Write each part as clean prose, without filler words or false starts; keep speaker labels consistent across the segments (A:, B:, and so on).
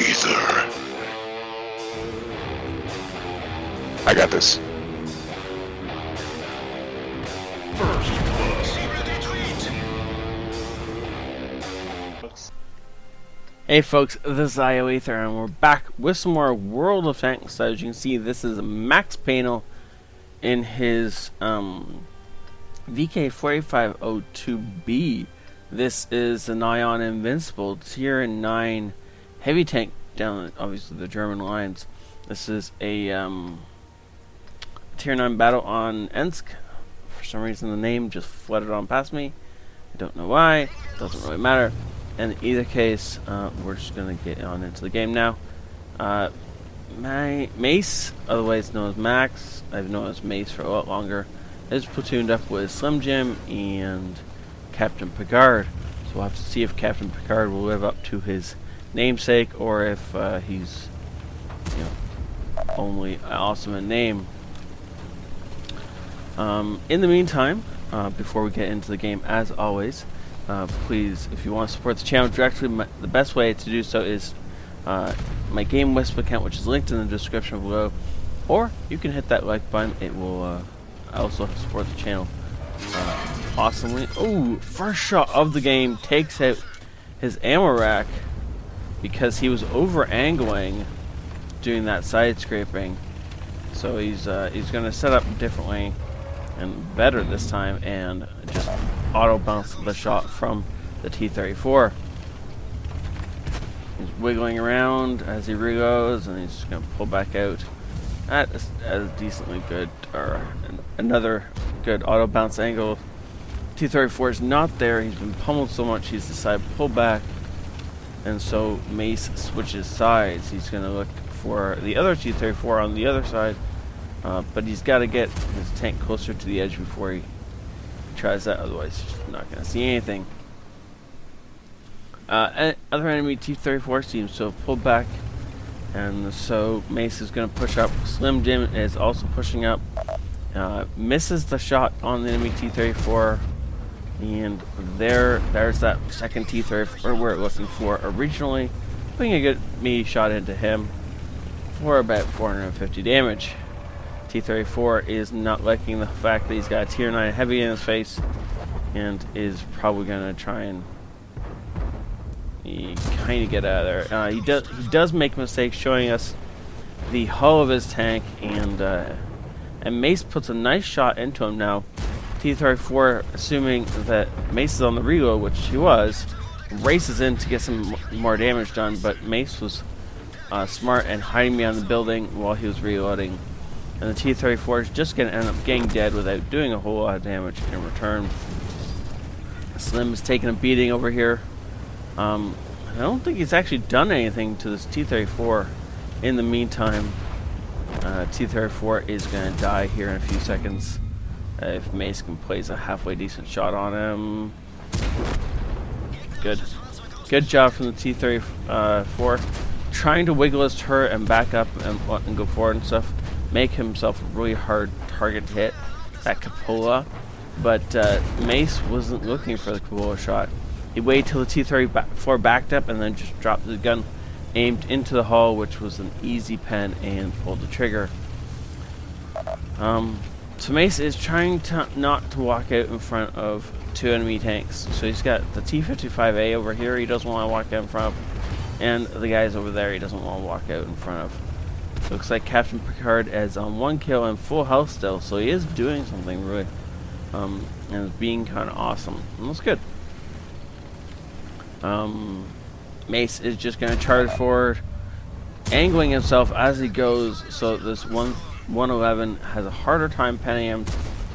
A: ioEther. I got this.
B: Hey folks, this is ioEther and we're back with some more World of Tanks. As you can see, this is Max Panel in his VK4502B. This is an Ion Invincible Tier 9 heavy tank down obviously the German lines. This is a Tier 9 battle on Ensk. For some reason the name just flooded on past me. I don't know why, doesn't really matter. In either case, we're just going to get on into the game now. Mace, otherwise known as Max, I've known as Mace for a lot longer, is platooned up with Slim Jim and Captain Picard. So we'll have to see if Captain Picard will live up to his namesake or if he's, only awesome in name. In the meantime, before we get into the game, as always, please, if you want to support the channel directly, the best way to do so is my Game Wisp account, which is linked in the description below, or you can hit that like button. It will also support the channel awesomely. Oh, first shot of the game takes out his ammo rack because he was over angling doing that side scraping. So he's going to set up differently and better this time and just auto bounce the shot from the T-34. He's wiggling around as he reloads and he's just going to pull back out at a decently good, or another good auto bounce angle. T-34 is not there. He's been pummeled so much he's decided to pull back, and so Mace switches sides. He's going to look for the other T-34 on the other side, but he's got to get his tank closer to the edge before he tries that, otherwise he's not going to see anything. Other enemy T-34 seems to have pulled back, and so Mace is going to push up. Slim Jim is also pushing up, misses the shot on the enemy T-34, and there's that second T-34 we're looking for originally, putting a good meaty shot into him for about 450 damage. T-34 is not liking the fact that he's got a Tier 9 heavy in his face and is probably going to try and kind of get out of there. He does make mistakes showing us the hull of his tank, and Mace puts a nice shot into him now. T-34, assuming that Mace is on the reload, which he was, races in to get some more damage done, but Mace was smart and hiding behind the building while he was reloading. And the T-34 is just going to end up getting dead without doing a whole lot of damage in return. Slim is taking a beating over here. I don't think he's actually done anything to this T-34. In the meantime, T-34 is going to die here in a few seconds. If Mace can place a halfway decent shot on him. Good job from the T-34. Trying to wiggle his turret and back up and go forward and stuff. Make himself a really hard target to hit, that cupola, but Mace wasn't looking for the cupola shot. He waited till the T-34 backed up and then just dropped the gun, aimed into the hull, which was an easy pen, and pulled the trigger. So Mace is trying not to walk out in front of two enemy tanks. So he's got the T-55A over here he doesn't want to walk out in front of, and the guys over there he doesn't want to walk out in front of. Looks like Captain Picard is on 1 kill and full health still, so he is doing something really, and is being kind of awesome. And that's good. Mace is just going to charge forward, angling himself as he goes, so this 111 has a harder time penning him.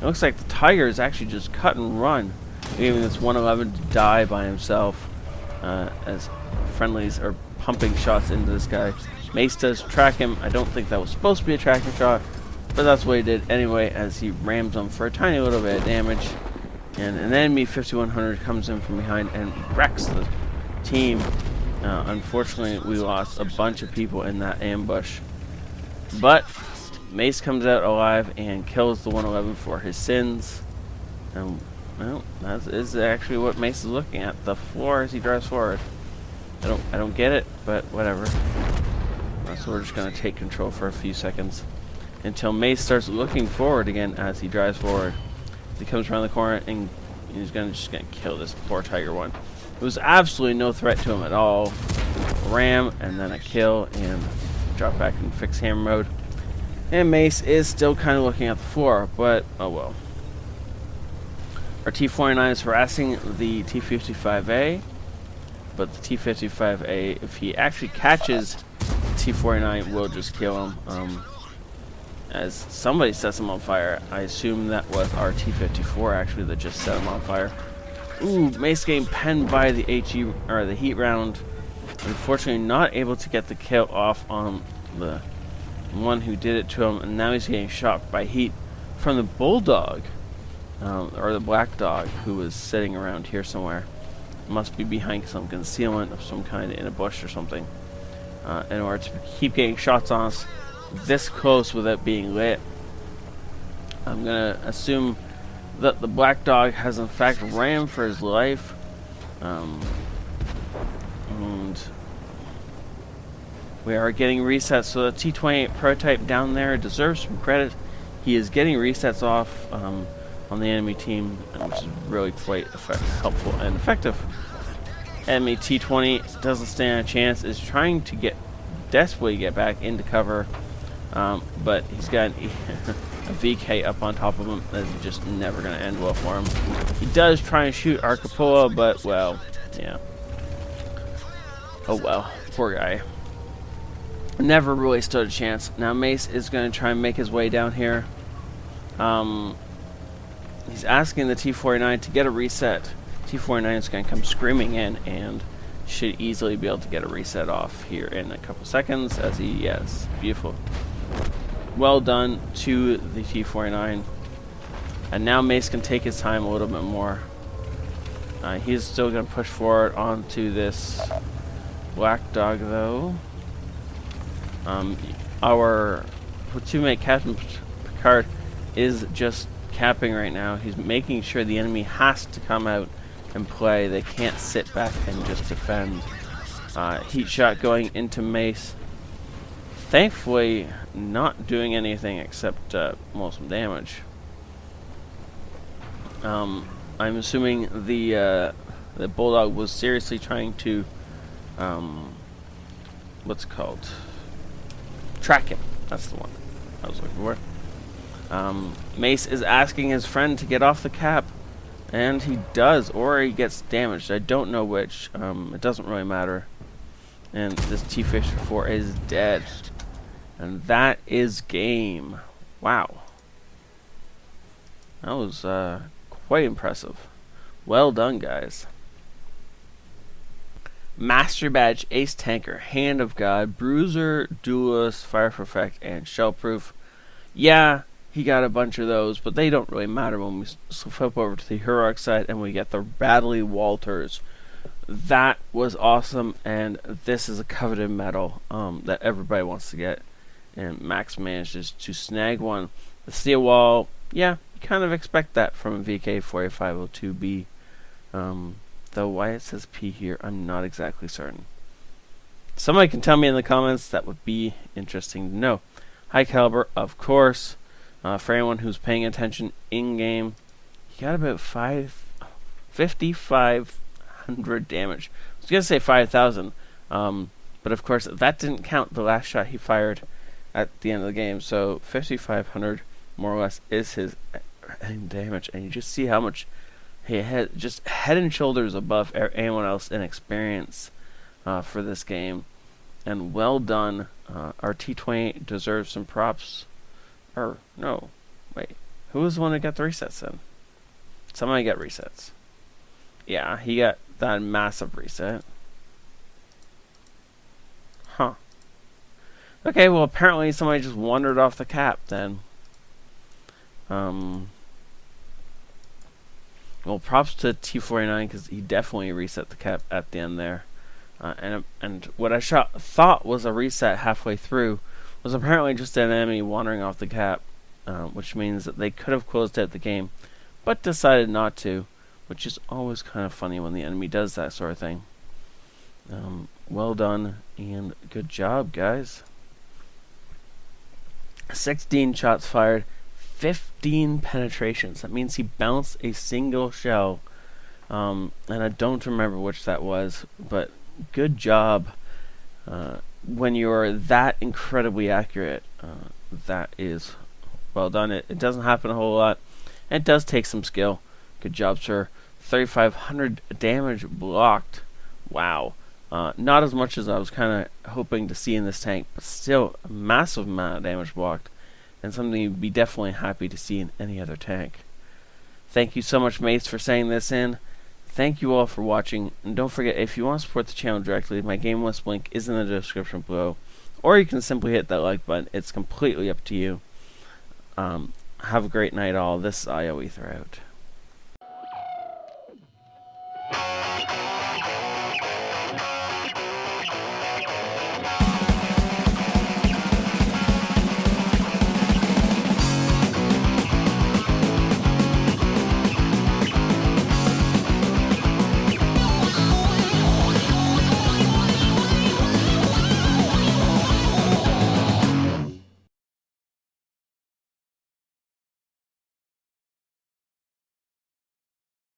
B: It looks like the Tiger is actually just cut and run, leaving this 111 to die by himself, as friendlies are pumping shots into this guy. Mace does track him. I don't think that was supposed to be a tracking shot, but that's what he did anyway, as he rams him for a tiny little bit of damage. And an enemy 5100 comes in from behind and wrecks the team. Unfortunately, we lost a bunch of people in that ambush. But Mace comes out alive and kills the 111 for his sins. And, well, that is actually what Mace is looking at, the floor as he drives forward. I don't get it, but whatever. So we're just gonna take control for a few seconds until Mace starts looking forward again as he drives forward. He comes around the corner and he's just gonna kill this poor Tiger one. It was absolutely no threat to him at all. Ram and then a kill and drop back in fixed hammer mode. And Mace is still kind of looking at the floor, but oh well. Our T-49 is harassing the T-55A, but the T-55A, if he actually catches the T-49, will just kill him. As somebody sets him on fire. I assume that was our T-54 actually that just set him on fire. Ooh, Mace getting penned by the the heat round. Unfortunately, not able to get the kill off on the one who did it to him, and now he's getting shot by heat from the bulldog, or the black dog, who was sitting around here somewhere. Must be behind some concealment of some kind in a bush or something. In order to keep getting shots on us this close without being lit. I'm gonna assume that the black dog has in fact ran for his life. And we are getting resets, so the T-28 prototype down there deserves some credit. He is getting resets off on the enemy team, which is really quite helpful and effective. Enemy T-20 doesn't stand a chance, is trying to desperately get back into cover, but he's got a VK up on top of him that's just never going to end well for him. He does try and shoot our cupola, but well, yeah. Oh well, poor guy. Never really stood a chance. Now Mace is going to try and make his way down here. He's asking the T-49 to get a reset. T-49 is going to come screaming in and should easily be able to get a reset off here in a couple seconds. As he, yes, beautiful. Well done to the T-49. And now Mace can take his time a little bit more. He's still going to push forward onto this black dog though. Our platoon mate Captain Picard is just capping right now. He's making sure the enemy has to come out and play. They can't sit back and just defend. Heat shot going into Mace. Thankfully, not doing anything except well, some damage. I'm assuming the bulldog was seriously trying to what's it called? Track him. That's the one I was looking for. Mace is asking his friend to get off the cap, and he does, or he gets damaged. I don't know which. It doesn't really matter. And this T-54 is dead. And that is game. Wow. That was quite impressive. Well done, guys. Master Badge, Ace Tanker, Hand of God, Bruiser, Duelist, Fire for Effect, and Shellproof. Yeah, he got a bunch of those, but they don't really matter when we flip over to the heroic side and we get the Bradley Walters. That was awesome, and this is a coveted medal that everybody wants to get. And Max manages to snag one. The steel wall, yeah, you kind of expect that from a VK-4502B. Though why it says P here, I'm not exactly certain. Somebody can tell me in the comments. That would be interesting to know. High caliber, of course. For anyone who's paying attention in-game, he got about 5,500 damage. I was going to say 5,000, but of course that didn't count the last shot he fired at the end of the game. So 5,500 more or less is his damage, and you just see how much he had, just head and shoulders above anyone else in experience for this game. And well done. Our T-28 deserves some props. Or, no, wait. Who was the one that got the resets then? Somebody got resets. Yeah, he got that massive reset. Huh. Okay, well apparently somebody just wandered off the cap then. Well, props to T-49 because he definitely reset the cap at the end there. And what I thought was a reset halfway through was apparently just an enemy wandering off the cap, which means that they could have closed out the game, but decided not to, which is always kind of funny when the enemy does that sort of thing. Well done and good job, guys. 16 shots fired, 15 penetrations. That means he bounced a single shell. And I don't remember which that was, but good job. When you're that incredibly accurate, that is well done. It doesn't happen a whole lot. And it does take some skill. Good job, sir. 3,500 damage blocked. Wow. Not as much as I was kind of hoping to see in this tank, but still a massive amount of damage blocked. And something you'd be definitely happy to see in any other tank. Thank you so much, mates, for sending this in. Thank you all for watching. And don't forget, if you want to support the channel directly, my game list link is in the description below. Or you can simply hit that like button. It's completely up to you. Have a great night, all. This is ioEther out.